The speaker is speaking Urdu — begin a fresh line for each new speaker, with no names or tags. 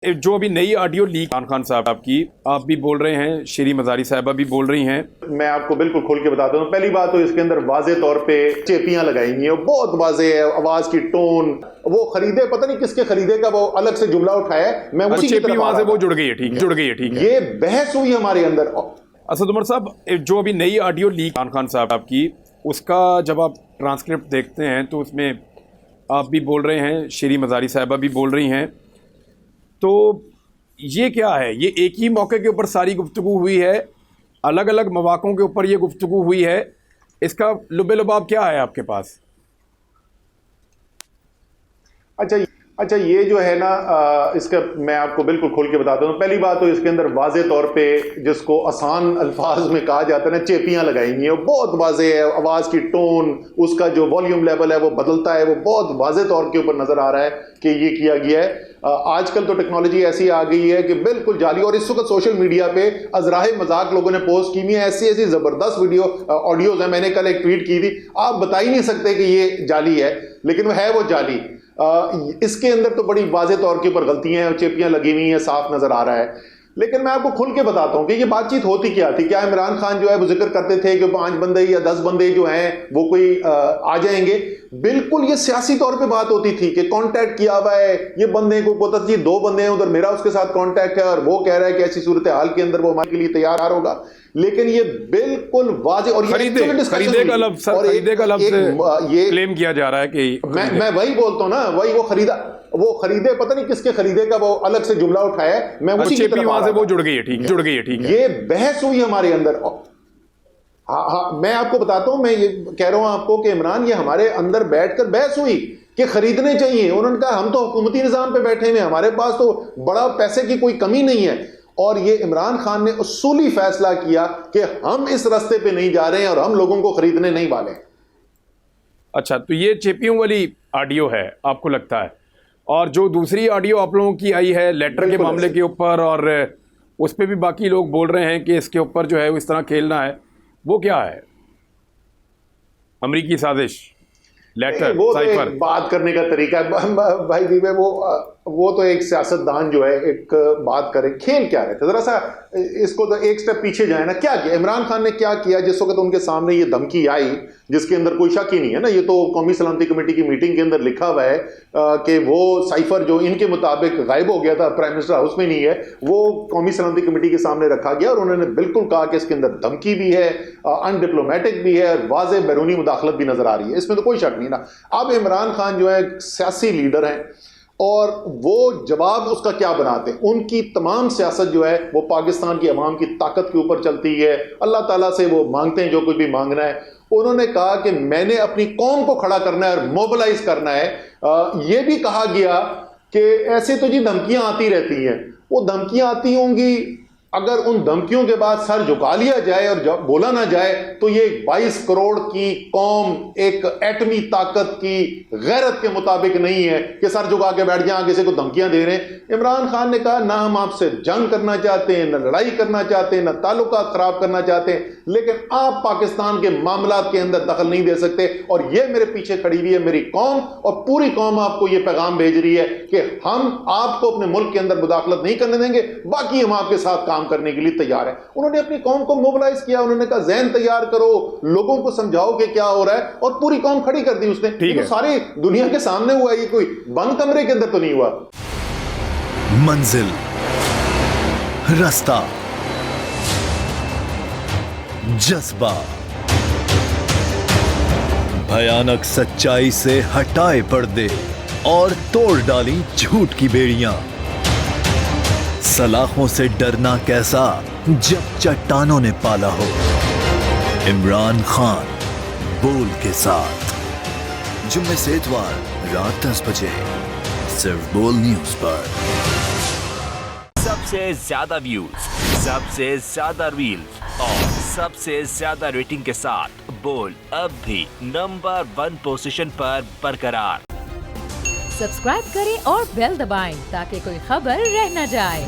جو ابھی نئی آڈیو لیک عمران خان صاحب کی آپ بھی بول رہے ہیں، شیریں مزاری صاحبہ بھی بول رہی ہیں،
میں آپ کو بالکل کھول کے بتاتا ہوں. پہلی بات تو اس کے اندر واضح طور پہ چیپیاں لگائی ہوئی ہیں، بہت واضح ہے آواز کی ٹون. وہ خریدے پتہ نہیں کس کے خریدے کا وہ الگ سے جملہ اٹھایا ہے. میں اسی کی طرف
وہاں سے وہ جڑ گئی ہے. ٹھیک ہے.
یہ بحث ہوئی ہمارے اندر.
اسد عمر صاحب، جو ابھی نئی آڈیو لیک عمران خان صاحب کی، اس کا جب آپ ٹرانسکرپٹ دیکھتے ہیں تو اس میں آپ بھی بول رہے ہیں، شیریں مزاری صاحبہ بھی بول رہی ہیں، تو یہ کیا ہے؟ یہ ایک ہی موقع کے اوپر ساری گفتگو ہوئی ہے، الگ الگ مواقعوں کے اوپر یہ گفتگو ہوئی ہے؟ اس کا لب لباب کیا ہے آپ کے پاس؟
اچھا یہ جو ہے نا اس کا میں آپ کو بالکل کھول کے بتاتا ہوں. پہلی بات تو اس کے اندر واضح طور پہ جس کو آسان الفاظ میں کہا جاتا ہے نا، چیپیاں لگائی ہوئی ہیں. بہت واضح ہے آواز کی ٹون، اس کا جو والیوم لیول ہے وہ بدلتا ہے، وہ بہت واضح طور کے اوپر نظر آ رہا ہے کہ یہ کیا گیا ہے. آج کل تو ٹیکنالوجی ایسی آ گئی ہے کہ بالکل جعلی، اور اس وقت سوشل میڈیا پہ ازراہ مذاق لوگوں نے پوسٹ کی ہوئی ہیں. ایسی زبردست آڈیوز ہیں. میں نے کل ایک ٹویٹ کی تھی، آپ بتا ہی نہیں سکتے کہ یہ جعلی ہے، لیکن وہ ہے وہ جعلی. اس کے اندر تو بڑی واضح طور کے اوپر غلطیاں ہیں، چیپیاں لگی ہوئی ہیں، صاف نظر آ رہا ہے. لیکن میں آپ کو کھل کے بتاتا ہوں کہ یہ بات چیت ہوتی کیا تھی. کیا عمران خان جو ہے وہ ذکر کرتے تھے کہ 5 بندے یا 10 بندے جو ہیں وہ کوئی آ جائیں گے؟ بالکل یہ سیاسی طور پہ بات ہوتی تھی کہ کانٹیکٹ کیا ہوا ہے یہ بندے کو، پتہ جی 2 بندے ہیں ادھر، میرا اس کے ساتھ کانٹیکٹ ہے، اور وہ کہہ رہا ہے کہ ایسی صورتحال کے اندر وہ ہمارے کے لیے تیار ہوگا. لیکن یہ بالکل واضح، اور
خریدے کا لفظ یہ کلیم کیا جا رہا ہے کہ
میں وہی بولتا ہوں نا، وہی وہ خریدے پتہ نہیں کس کے خریدے کا وہ الگ سے جملہ اٹھایا ہے. میں اسی کی طرف
وہاں سے وہ جڑ گئی ہے. ٹھیک ہے.
یہ بحث ہوئی ہمارے اندر. ہاں میں آپ کو بتاتا ہوں، میں یہ کہہ رہا ہوں آپ کو کہ عمران، یہ ہمارے اندر بیٹھ کر بحث ہوئی کہ خریدنے چاہیے. انہوں نے کہا ہم تو حکومتی نظام پہ بیٹھے ہوئے، ہمارے پاس تو بڑا پیسے کی کوئی کمی نہیں ہے. اور یہ عمران خان نے اصولی فیصلہ کیا کہ ہم اس راستے پہ نہیں جا رہے ہیں اور ہم لوگوں کو خریدنے نہیں والے.
اچھا، تو یہ چیپیوں والی آڈیو ہے آپ کو لگتا ہے؟ اور جو دوسری آڈیو آپ لوگوں کی آئی ہے لیٹر کے معاملے کے اوپر، اور اس پہ بھی باقی لوگ بول رہے ہیں کہ اس کے اوپر جو ہے اس طرح کھیلنا ہے، وہ کیا ہے؟ امریکی سازش، لیٹر،
وہ
سائفر؟
بات کرنے کا طریقہ ہے بھائی دیوے. وہ تو ایک سیاستدان جو ہے ایک بات کرے، کھیل کیا رہے تھے؟ ذرا سا اس کو تو ایک سٹیپ پیچھے جائیں نا. کیا کیا عمران خان نے؟ کیا کیا جس وقت ان کے سامنے یہ دھمکی آئی، جس کے اندر کوئی شک ہی نہیں ہے نا، یہ تو قومی سلامتی کمیٹی کی میٹنگ کے اندر لکھا ہوا ہے کہ وہ سائفر جو ان کے مطابق غائب ہو گیا تھا، پرائم منسٹر ہاؤس میں نہیں ہے، وہ قومی سلامتی کمیٹی کے سامنے رکھا گیا، اور انہوں نے بالکل کہا کہ اس کے اندر دھمکی بھی ہے، ان ڈپلومیٹک بھی ہے، واضح بیرونی مداخلت بھی نظر آ رہی ہے. اس میں تو کوئی شک نہیں نا. اب عمران خان جو ہے سیاسی لیڈر ہیں، اور وہ جواب اس کا کیا بناتے ہیں؟ ان کی تمام سیاست جو ہے وہ پاکستان کی عوام کی طاقت کے اوپر چلتی ہے. اللہ تعالیٰ سے وہ مانگتے ہیں جو کچھ بھی مانگنا ہے. انہوں نے کہا کہ میں نے اپنی قوم کو کھڑا کرنا ہے اور موبلائز کرنا ہے. یہ بھی کہا گیا کہ ایسے تو جی دھمکیاں آتی رہتی ہیں. وہ دھمکیاں آتی ہوں گی، اگر ان دھمکیوں کے بعد سر جھکا لیا جائے اور بولا نہ جائے تو یہ 22 کروڑ کی قوم ایک ایٹمی طاقت کی غیرت کے مطابق نہیں ہے کہ سر جھکا کے بیٹھ جائیں کسی کو دھمکیاں دے رہے ہیں. عمران خان نے کہا نہ ہم آپ سے جنگ کرنا چاہتے ہیں، نہ لڑائی کرنا چاہتے ہیں، نہ تعلقات خراب کرنا چاہتے ہیں، لیکن آپ پاکستان کے معاملات کے اندر دخل نہیں دے سکتے. اور یہ میرے پیچھے کھڑی ہوئی ہے میری قوم، اور پوری قوم آپ کو یہ پیغام بھیج رہی ہے کہ ہم آپ کو اپنے ملک کے اندر مداخلت نہیں کرنے دیں گے، باقی ہم آپ کے ساتھ کام کرنے کے لیے تیار ہے. انہوں نے اپنی قوم کو موبلائز کیا. انہوں نے کہا ذہن تیار کرو، لوگوں کو سمجھاؤ کہ کیا ہو رہا ہے، اور پوری قوم کھڑی کر دی اس نے. یہ ساری دنیا کے سامنے ہوا، یہ کوئی بند کمرے کے اندر تو نہیں ہوا.
منزل، رستہ، جذبہ، بھیانک سچائی سے ہٹائے پردے اور توڑ ڈالی جھوٹ کی بیڑیاں. سلاخوں سے ڈرنا کیسا جب چٹانوں نے پالا ہو. عمران خان بول کے ساتھ، جمعے سے اتوار رات 10 بجے صرف بول نیوز پر.
سب سے زیادہ ویوز، سب سے زیادہ ریلز اور سب سے زیادہ ریٹنگ کے ساتھ بول اب بھی نمبر 1 پوزیشن پر برقرار.
سبسکرائب کریں اور بیل دبائیں تاکہ کوئی خبر رہ نہ جائے.